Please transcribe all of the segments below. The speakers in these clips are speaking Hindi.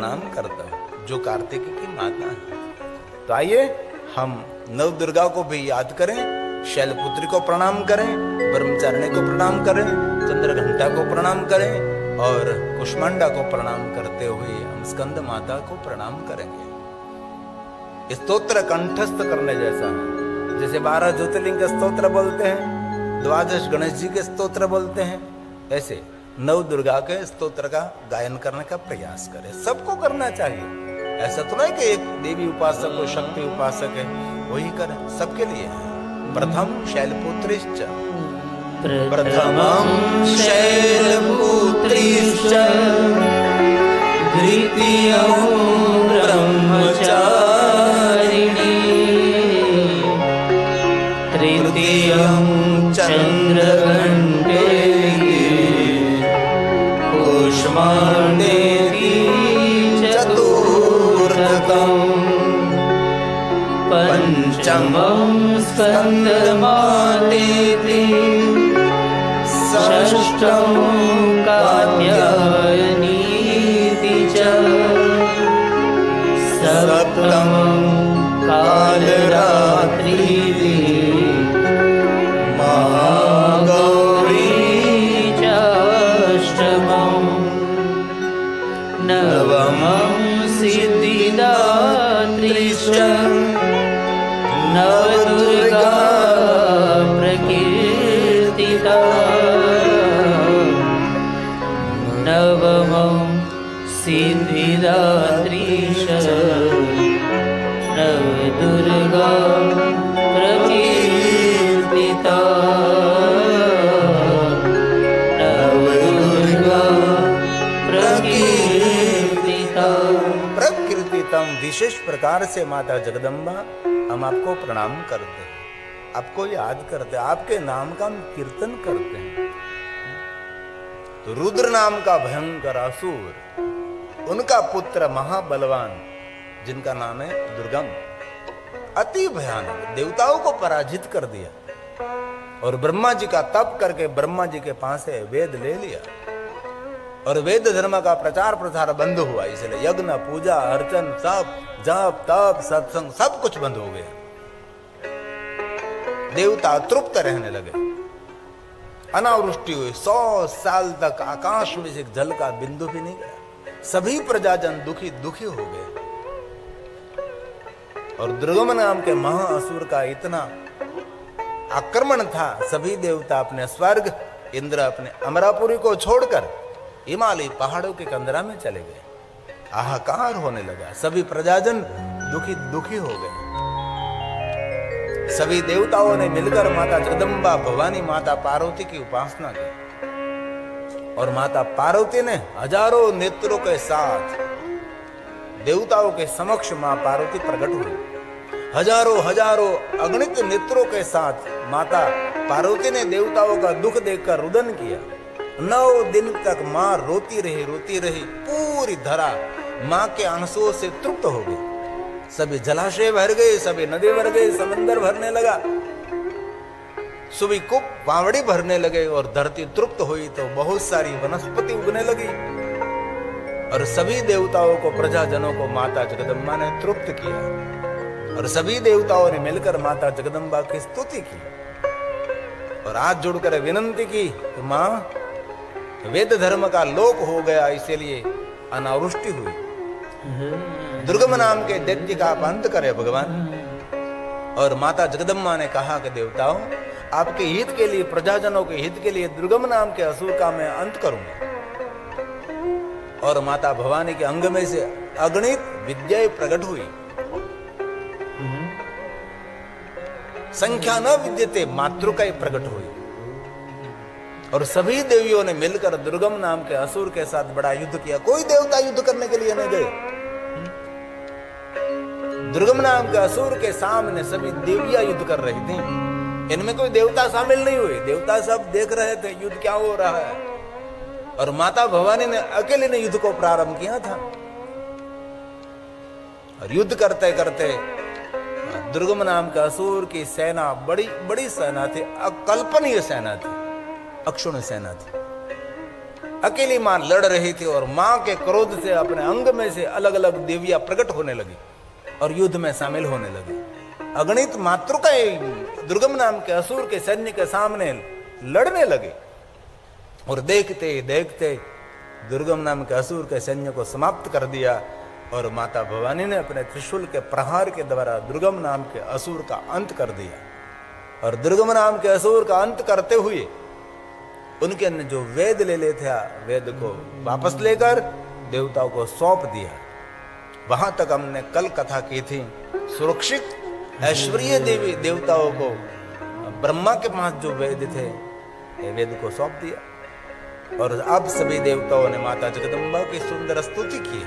प्रणाम करता हूं, जो कार्तिकी की माता है। तो आइए हम नव दुर्गा को भी याद करें, शैलपुत्री को प्रणाम करें, ब्रह्मचारिणी को प्रणाम करें, चंद्रघंटा को प्रणाम करें और कुष्मांडा को प्रणाम करते हुए हम स्कंद माता को प्रणाम करेंगे। स्तोत्र कंठस्थ करने जैसा है, जैसे 12 ज्योतिर्लिंग के स्तोत्र बोलते हैं, 12 गणेश जी के स्तोत्र बोलते हैं, ऐसे नव दुर्गा के स्तोत्र का गायन करने का प्रयास करें। सबको करना चाहिए, ऐसा तो नहीं कि एक देवी उपासक हो, शक्ति उपासक है वही करें, सबके लिए है। प्रथम शैलपुत्रीश्च, प्रथमं शैलपुत्रीश्च, द्वितीयं ब्रह्मचारिणी, तृतीयं चंद्रघंटेति, कुष्मांडेति, चतुर्थकम्, पंचमं स्कंदमातेति, षष्ठं कात्यायनीति च, सप्तमं कालरात्रिति, महागौरी च अष्टमम्, नवमं सिद्धिदात्रीश्च, नवदुर्गा प्रकीर्तिता, नवमं सिद्धिदात्रीश, नवदुर्गा प्रकीर्तिता, नवदुर्गा प्रकीर्तिता। प्रकीर्तितम, विशेष प्रकार से माता जगदम्बा हम आपको प्रणाम करते हैं, आपको याद करते हैं, आपके नाम का हम कीर्तन करते हैं। तो रुद्र नाम का भयंकर असुर, उनका पुत्र महाबलवान जिनका नाम है दुर्गम, अति भयानक, देवताओं को पराजित कर दिया और ब्रह्मा जी का तप करके ब्रह्मा जी के पास से वेद ले लिया और वेद धर्म का प्रचार प्रसार बंद हुआ। इसलिए यज्ञ, पूजा, अर्चन, सब जप, तप, सत्संग सब कुछ बंद हो गया। देवता तृप्त रहने लगे, अनावृष्टि हुई, 100 साल तक आकाश में से जल का बिंदु भी नहीं गया। सभी प्रजाजन दुखी दुखी हो गए और दुर्गम नाम के महाअसुर का इतना आक्रमण था, सभी देवता अपने स्वर्ग, इंद्र अपने अमरापुरी को छोड़कर हिमालय पहाड़ों के कंदरा में चले गए। हाहाकार होने लगा, सभी प्रजाजन दुखी दुखी हो गए। सभी देवताओं ने मिलकर माता जगदम्बा भवानी माता पार्वती की उपासना की और माता पार्वती ने हजारों नेत्रों के साथ देवताओं के समक्ष मां पार्वती प्रकट हुई। हजारों हजारों अगणित नेत्रों के साथ माता पार्वती ने देवताओं का दुख देखकर रुदन किया। 9 दिन तक मां रोती रही, पूरी धरा मां के आंसुओं से तृप्त हो गई। सभी जलाशय भर गए, सभी नदी भर गए, समंदर भरने लगा, सभी कुप बावड़ी भरने लगे और धरती तृप्त हुई तो बहुत सारी वनस्पति उगने लगी और सभी देवताओं को, प्रजाजनों को माता जगदम्बा ने तृप्त किया और सभी देवताओं ने मिलकर माता जगदम्बा की स्तुति की और हाथ जोड़कर विनंती की कि मां, वेद धर्म का लोप हो गया, इसीलिए अनावृष्टि हुई। दुर्गम नाम के दैत्य का आप अंत करे भगवान। और माता जगदम्बा ने कहा कि देवताओं, आपके हित के लिए, प्रजाजनों के हित के लिए दुर्गम नाम के असुर का मैं अंत करूंगा। और माता भवानी के अंग में से अगणित विद्याएं प्रकट हुई, संख्या न विद्यते मातृकाएं प्रकट हुई और सभी देवियों ने मिलकर दुर्गम नाम के असुर के साथ बड़ा युद्ध किया। कोई देवता युद्ध करने के लिए नहीं गए। दुर्गम नाम के असुर के सामने सभी देवियां युद्ध कर रही थी, इनमें कोई देवता शामिल नहीं हुए। देवता सब देख रहे थे युद्ध क्या हो रहा है और माता भवानी ने अकेले ने युद्ध को प्रारंभ किया था। और युद्ध करते करते दुर्गम नाम का असुर की सेना बड़ी बड़ी सेना थी, अकल्पनीय सेना थी, अक्षुण्ण सेना थी। अकेली मां लड़ रही थी और मां के क्रोध से अपने अंग में से अलग अलग देवियां प्रकट होने लगी और युद्ध में शामिल होने लगी। अगणित मातृकाएं दुर्गम नाम के असुर के सैन्य के सामने लड़ने लगे और देखते देखते दुर्गम नाम के असुर के सैन्य को समाप्त कर दिया और माता भवानी ने अपने त्रिशूल के प्रहार के द्वारा दुर्गम नाम के असुर का अंत कर दिया। और दुर्गम नाम के असुर का अंत करते हुए उनके ने जो वेद ले ले था, वेद को वापस लेकर देवताओं को सौंप दिया। वहां तक हमने कल कथा की थी। सुरक्षित ऐश्वर्य देवी देवताओं को ब्रह्मा के पास जो वेद थे, वेद को सौंप दिया। और अब सभी देवताओं ने माता जगदम्बा की सुंदर स्तुति की।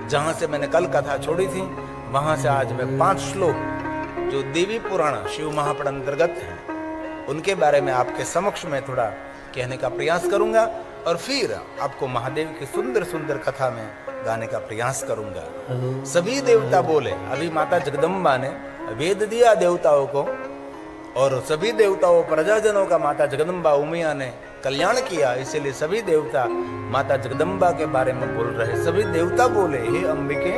जहां से मैंने कल कथा छोड़ी थी वहां से आज मैं 5 श्लोक जो देवी पुराण शिव महापुराण अंतर्गत है उनके बारे में आपके समक्ष में थोड़ा कहने का प्रयास करूंगा और फिर आपको महादेव की सुंदर सुंदर कथा में गाने का प्रयास करूंगा। सभी देवता बोले, अभी माता जगदम्बा ने वेद दिया देवताओं को और सभी देवताओं प्रजाजनों का माता जगदम्बा उमिया ने कल्याण किया, इसीलिए सभी देवता माता जगदम्बा के बारे में बोल रहे। सभी देवता बोले, हे अंबिके,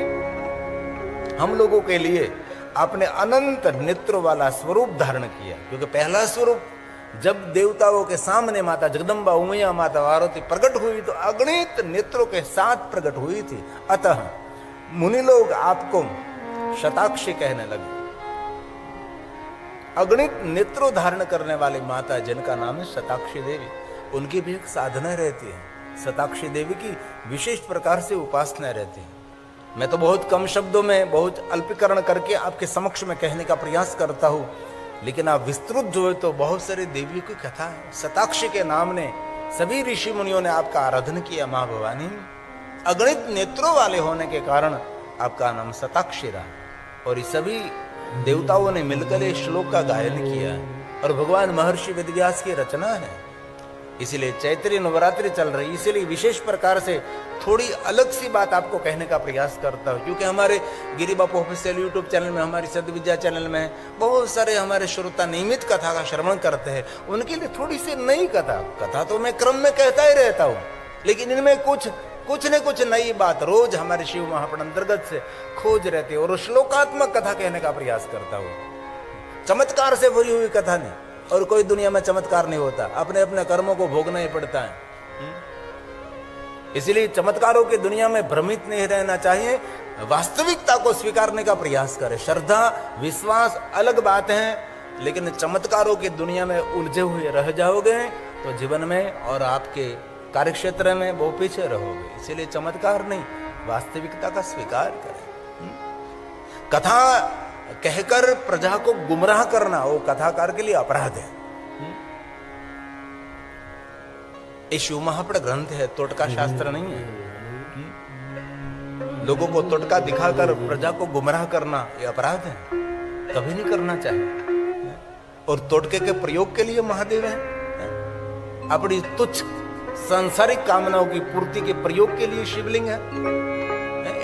हम लोगों के लिए आपने अनंत नेत्रों वाला स्वरूप धारण किया। क्योंकि पहला स्वरूप जब देवताओं के सामने माता जगदम्बा उमिया माता पार्वती प्रकट हुई तो अगणित नेत्रों के साथ प्रकट हुई थी। अतः मुनि लोग आपको शताक्षी कहने लगे। अगणित नेत्रों धारण करने वाली माता जिनका नाम है शताक्षी देवी, उनकी भी एक साधना रहती है। शताक्षी देवी की विशेष प्रकार से उपासना रहती है। मैं तो बहुत कम शब्दों में बहुत अल्पीकरण करके आपके समक्ष में कहने का प्रयास करता हूं, लेकिन आप विस्तृत जो है तो बहुत सारी देवियों की कथा है। शताक्षी के नाम ने सभी ऋषि मुनियों ने आपका आराधन किया। मां भवानी अगणित नेत्रों वाले होने के कारण आपका नाम शताक्षी रहा और ये सभी देवताओं ने मिलकर इस श्लोक का गायन किया और भगवान महर्षि वेदव्यास की रचना है। इसीलिए चैत्री नवरात्रि चल रही, इसीलिए विशेष प्रकार से थोड़ी अलग सी बात आपको कहने का प्रयास करता हूँ। क्योंकि हमारे गिरी बापू ऑफिशियल यूट्यूब चैनल में, हमारी सदविद्या चैनल में बहुत सारे हमारे श्रोता नियमित कथा का श्रवण करते हैं। उनके लिए थोड़ी सी नई कथा तो मैं क्रम में कहता ही रहता हूँ, लेकिन इनमें कुछ न कुछ नई बात रोज हमारे शिव महापुराण अंतर्गत से खोज रहती है और श्लोकात्मक कथा कहने का प्रयास करता हूँ। चमत्कार से भरी हुई कथा नहीं, और कोई दुनिया में चमत्कार नहीं होता, अपने अपने कर्मों को भोगना ही पड़ता है। इसलिए चमत्कारों की दुनिया में भ्रमित नहीं रहना चाहिए, वास्तविकता को स्वीकारने का प्रयास करें। श्रद्धा विश्वास अलग बात है, लेकिन चमत्कारों की दुनिया में उलझे हुए रह जाओगे तो जीवन में और आपके कार्यक्षेत्र में वो पीछे रहोगे। इसलिए चमत्कार नहीं, वास्तविकता का स्वीकार करें। कथा कहकर प्रजा को गुमराह करना वो कथाकार के लिए अपराध है। ये शिव महापुराण ग्रंथ है, तोटका शास्त्र नहीं है। लोगों को तोटका दिखाकर प्रजा को गुमराह करना ये अपराध है, कभी नहीं करना चाहिए। और तोटके के प्रयोग के लिए महादेव है, अपनी तुच्छ सांसारिक कामनाओं की पूर्ति के प्रयोग के लिए शिवलिंग है।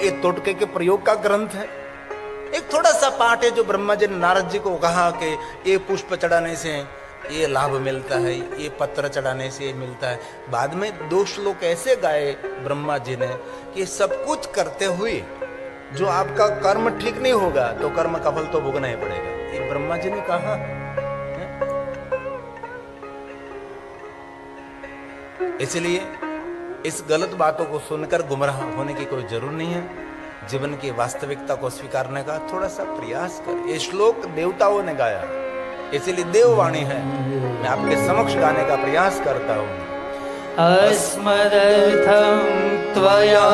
ये तोटके के प्रयोग का ग्रंथ है। एक थोड़ा सा पाठ है जो ब्रह्मा जी ने नारद जी को कहा कि ये पुष्प चढ़ाने से ये लाभ मिलता है, ये पत्र चढ़ाने से ये मिलता है। बाद में 2 श्लोक ऐसे गाए ब्रह्मा जी ने कि सब कुछ करते हुए जो आपका कर्म ठीक नहीं होगा तो कर्म का फल तो भोगना ही पड़ेगा, ये ब्रह्मा जी ने कहा। इसलिए इस गलत बातों को सुनकर गुमराह होने की कोई जरूरत नहीं है। जीवन की वास्तविकता को स्वीकारने का थोड़ा सा प्रयास कर। ये श्लोक देवताओं ने गाया, इसलिए देववाणी है, मैं आपके समक्ष गाने का प्रयास करता हूँ। अस्मदर्थं त्वया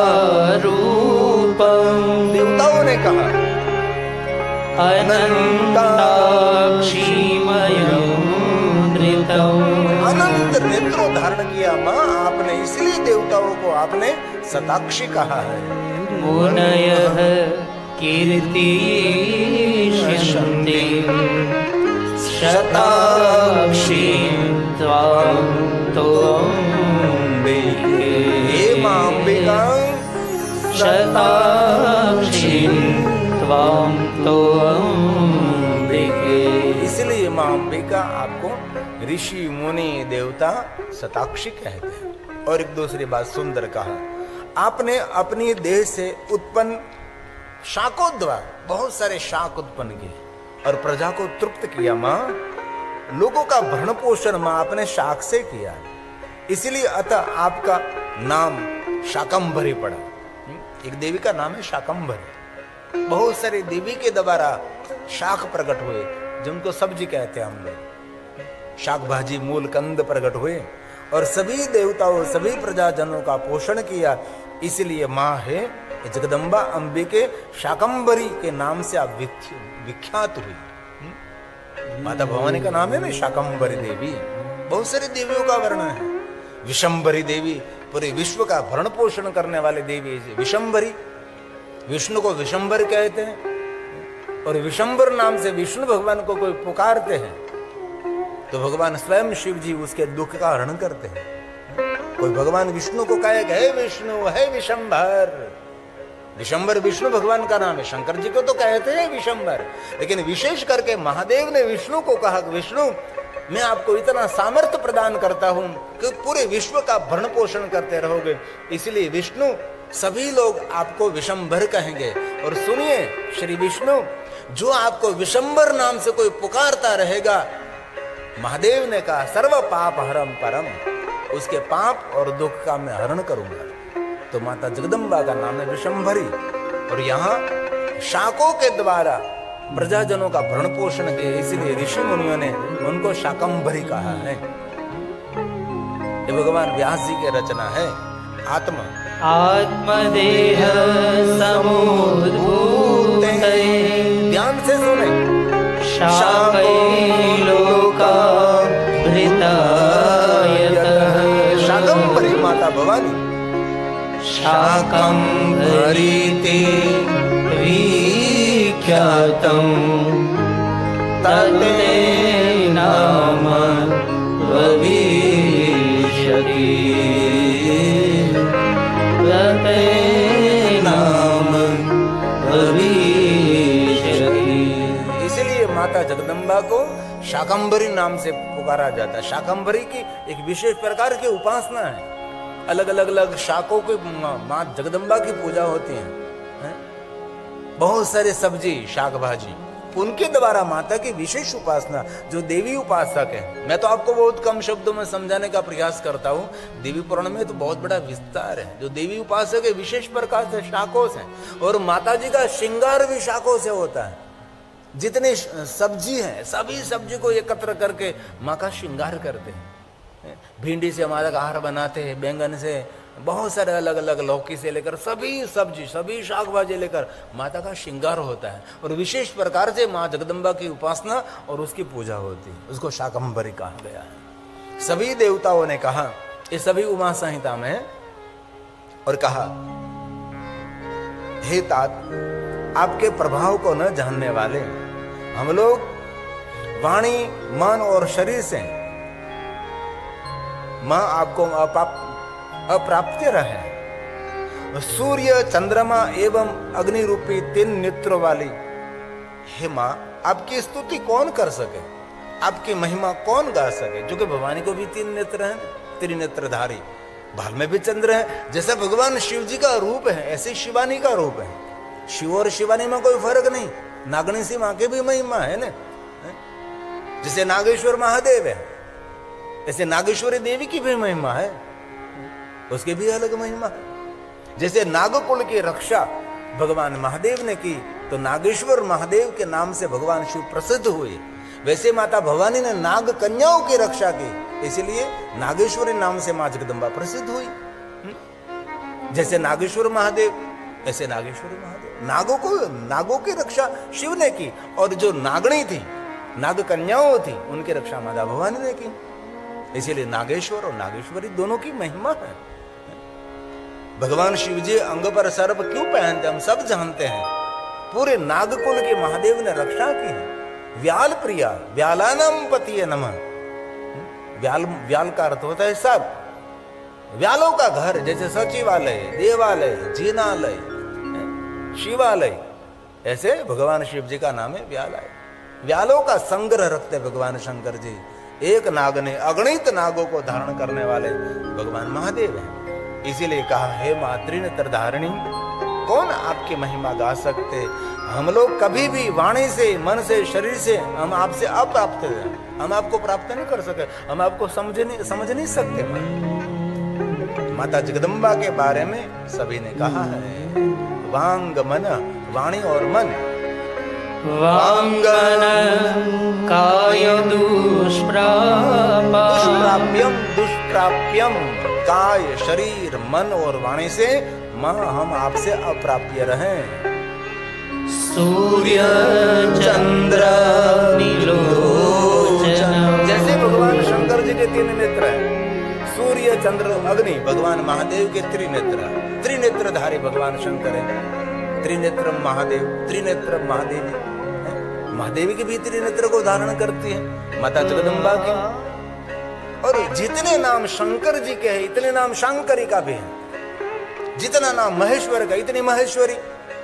रूपं, देवताओं ने कहा, अनंत नेत्रों धारण किया माँ आपने, इसलिए देवताओं को आपने शताक्षी कहा है। मुनयः कीर्तियन्ति शताक्षीं त्वां तोऽम्बिके। हे मां अंबिका, शताक्षीं त्वां तोऽम्बिके। इसलिए मां अंबिका आपको ऋषि मुनि देवता शताक्षी कहते हैं। और एक दूसरी बात सुंदर कहा, आपने अपनी देह से उत्पन्न शाकोद्वार बहुत सारे शाक उत्पन्न किए और प्रजा को तृप्त किया। मां, लोगों का भरण पोषण मां आपने शाक से किया, इसलिए अतः आपका नाम शाकंभरी पड़ा। एक देवी का नाम है शाकंभरी। बहुत सारी देवी के द्वारा शाक प्रकट हुए, जिनको सब्जी कहते हैं हम लोग। शाक भाजी, मूल कंद प्रकट हुए और सभी देवताओं, सभी प्रजाजनों का पोषण किया। इसलिए मां है जगदम्बा अंबिके शाकंभरी के नाम से आप विख्यात हुई। माता भवानी का नाम है ना शाकंभरी देवी। बहुत सारी देवियों का वर्णन है। विशंभरी देवी, पूरे विश्व का भरण पोषण करने वाली देवी विशंभरी। विष्णु को विशंभर कहते हैं और विशंभर नाम से विष्णु भगवान को कोई पुकारते हैं तो भगवान स्वयं शिव जी उसके दुख का हरण करते हैं। कोई भगवान विष्णु को कहे हे विष्णु, हे विशंभर। विशंभर विष्णु भगवान का नाम है। शंकर जी को तो कहते हैं विशंभर, लेकिन विशेष करके महादेव ने विष्णु को कहा, विष्णु मैं आपको इतना सामर्थ्य प्रदान करता हूं कि पूरे विश्व का भरण पोषण करते रहोगे, इसलिए विष्णु सभी लोग आपको विशंभर कहेंगे। और सुनिए श्री विष्णु, जो आपको विशंभर नाम से कोई पुकारता रहेगा, महादेव ने कहा सर्व पाप हरम परम, उसके पाप और दुख का मैं हरण करूंगा। तो माता जगदम्बा का नाम है विशंभरी। और यहाँ शाकों के द्वारा प्रजाजनों का भरण पोषण किया, इसलिए ऋषि मुनियों ने उनको शाकंभरी कहा है। ये भगवान व्यास जी की रचना है। आत्मा आत्मदेह समुद्भूत ध्यान से सुने। शाकैलोका भृतायतः शाकंभरी माता भवानी शाकंभरीते विख्यातं तते नाम भविष्यति तते नाम भविष्यति। इसलिए माता जगदम्बा को शाकंभरी नाम से पुकारा जाता है। शाकंभरी की एक विशेष प्रकार की उपासना है। अलग अलग शाकों की मां जगदम्बा की पूजा होती है। बहुत सारे सब्जी, शाक भाजी, उनके द्वारा माता की विशेष उपासना। जो देवी उपासक है, मैं तो आपको बहुत कम शब्दों में समझाने का प्रयास करता हूँ। देवी पुराण में तो बहुत बड़ा विस्तार है। जो देवी उपासक है विशेष प्रकार से शाकों से, और माता जी का श्रृंगार भी शाकों से होता है। जितने सब्जी हैं सभी सब्जी को एकत्र करके माँ का श्रृंगार करते हैं। भिंडी से हमारा आहार बनाते हैं, बैंगन से, बहुत सारे अलग अलग, लौकी से लेकर सभी सब्जी, सभी शाक भाजी लेकर माता का श्रृंगार होता है। और विशेष प्रकार से माँ जगदम्बा की उपासना और उसकी पूजा होती है। उसको शाकंभरी कहा गया है। सभी देवताओं ने कहा, ये सभी उमा संहिता में, और कहा हे तात, आपके प्रभाव को न जानने वाले हम लोग वाणी, मन और शरीर से मां आपको अप्राप्य रहे। सूर्य, चंद्रमा एवं अग्नि रूपी 3 नेत्र वाली हे मां, आपकी स्तुति कौन कर सके, आपकी महिमा कौन गा सके। जो कि भवानी को भी 3 नेत्र हैं, त्रिनेत्रधारी। भाल में भी चंद्र है। जैसे भगवान शिव जी का रूप है, ऐसे शिवानी का रूप है। शिव और शिवानी में कोई फर्क नहीं। नागणी सी मां की भी महिमा है ना। जैसे नागेश्वर महादेव है, ऐसे नागेश्वरी देवी की भी महिमा है, उसकी भी अलग महिमा है। जैसे नागकुल की रक्षा भगवान महादेव ने की, तो नागेश्वर महादेव के नाम से भगवान शिव प्रसिद्ध हुए। वैसे माता भवानी ने नाग कन्याओं की रक्षा की, इसलिए नागेश्वरी नाम से मां जगदम्बा प्रसिद्ध हुई। जैसे नागेश्वर महादेव, ऐसे नागेश्वरी महादेव। नागों की रक्षा शिव ने की, और जो नागणी थी, नाग कन्याओं थी, उनकी रक्षा माता भवानी ने की। इसीलिए नागेश्वर और नागेश्वरी दोनों की महिमा है। भगवान शिव जी अंग पर सर्प क्यों पहनते, हम सब जानते हैं। पूरे नागकुल के महादेव ने रक्षा की है। व्याल प्रिया, व्यालानम पतिये नमः। व्याल का अर्थ होता है सब। व्यालों का घर, जैसे सचिवालय, देवालय, जिनालय, शिवालय, ऐसे भगवान शिव जी का नाम है व्यालय। व्यालों का संग्रह रखते भगवान शंकर जी। एक नाग ने अगणित नागों को धारण करने वाले भगवान महादेव हैं। इसीलिए कहा, हे मां त्रिनेत्र धारिणी, कौन आपकी महिमा गा सकते। हम लोग कभी भी वाणी से, मन से, शरीर से हम आपसे अप्राप्त हैं। हम आपको प्राप्त नहीं कर सके, हम आपको समझ नहीं सकते। माता जगदम्बा के बारे में सभी ने कहा है, वांग मन, वाणी और मन, वांगन काय दुष्प्राप्यम, दुष्प्राप्यम काय, शरीर, मन और वाणी से मां हम आपसे अप्राप्य रहें। सूर्य चंद्र नीलोचन, जैसे भगवान शंकर जी के 3 नेत्र हैं, सूर्य चंद्र अग्नि, भगवान महादेव के त्रिनेत्र, त्रिनेत्रधारी भगवान शंकर है। त्रिनेत्र महादेव, त्रिनेत्र महादेवी, महादेवी के भी त्रिनेत्र को धारण करती है माता जगदम्बा की। और जितने नाम शंकर जी के हैं, इतने नाम शंकरी का भी है। जितना नाम महेश्वर का, इतनी महेश्वरी।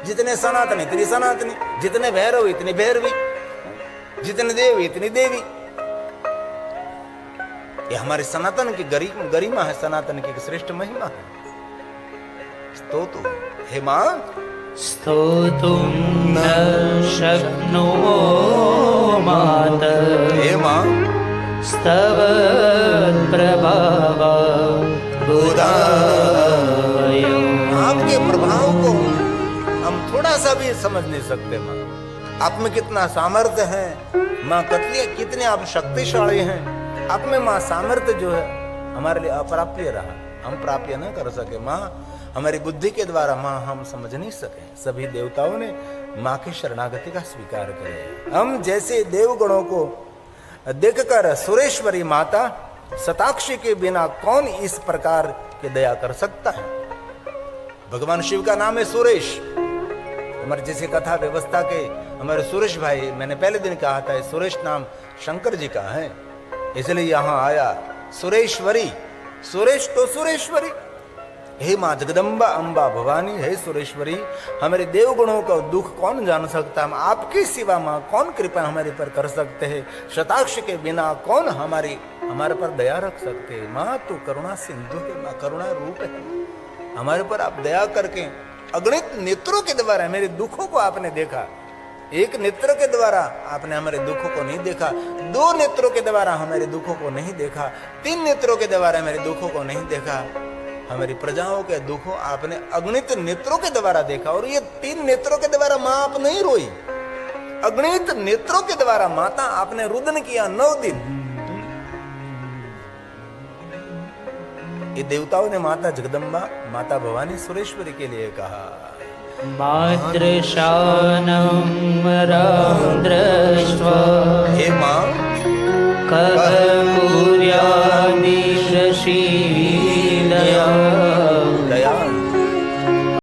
जितने सनातन, इतनी सनातनी। जितने भैरव, इतनी भैरवी। जितने देव, इतनी देवी। ये हमारे सनातन की गरिमा है, सनातन की श्रेष्ठ महिमा है। स्तोतु हे मां, स्तोतुं न शक्नुमो मात, हे मां स्तव प्रभावा आपके प्रभाव को हम थोड़ा सा भी समझ नहीं सकते। मां आप में कितना सामर्थ्य है। मां कितने आप शक्तिशाली हैं। आप में मां सामर्थ्य जो है हमारे लिए अप्राप्य रहा, हम प्राप्य न कर सके। मां हमारी बुद्धि के द्वारा मां हम समझ नहीं सके। सभी देवताओं ने मां की शरणागति का स्वीकार करे। हम जैसे देवगणों को देखकर सुरेश्वरी माता शताक्षी के बिना कौन इस प्रकार की दया कर सकता है। भगवान शिव का नाम है सुरेश। हमारे जैसे कथा व्यवस्था के हमारे सुरेश भाई, मैंने पहले दिन कहा था, सुरेश नाम शंकर जी का है, इसलिए यहां आया सुरेश्वरी। सुरेश तो सुरेश्वरी। हे मां जगदम्बा अम्बा भवानी, हे सुरेश्वरी, हमारे देवगुणों का दुख कौन जान सकता है। आपके सिवा मां कौन कृपा हमारे पर कर सकते हैं। शताक्ष के बिना कौन हमारे पर दया रख सकते हैं। मां तू करुणा सिंधु है, मां करुणा रूप है। हमारे पर आप दया करके अगणित नेत्रों के द्वारा मेरे दुखों को आपने देखा। एक नेत्र के द्वारा आपने हमारे दुखों को नहीं देखा, 2 नेत्रों के द्वारा हमारे दुखों को नहीं देखा, 3 नेत्रों के द्वारा मेरे दुखों को नहीं देखा। हमारी प्रजाओं के दुखों आपने अगणित नेत्रों के द्वारा देखा। और ये 3 नेत्रों के द्वारा मां आप नहीं रोई, अगणित नेत्रों के द्वारा माता आपने रुदन किया 9 दिन। ये देवताओं ने माता जगदम्बा, माता भवानी सुरेश्वरी के लिए कहा, मातृशानं राम दृष्ट्वा, हे मां कर्पूर्यादिशशीलया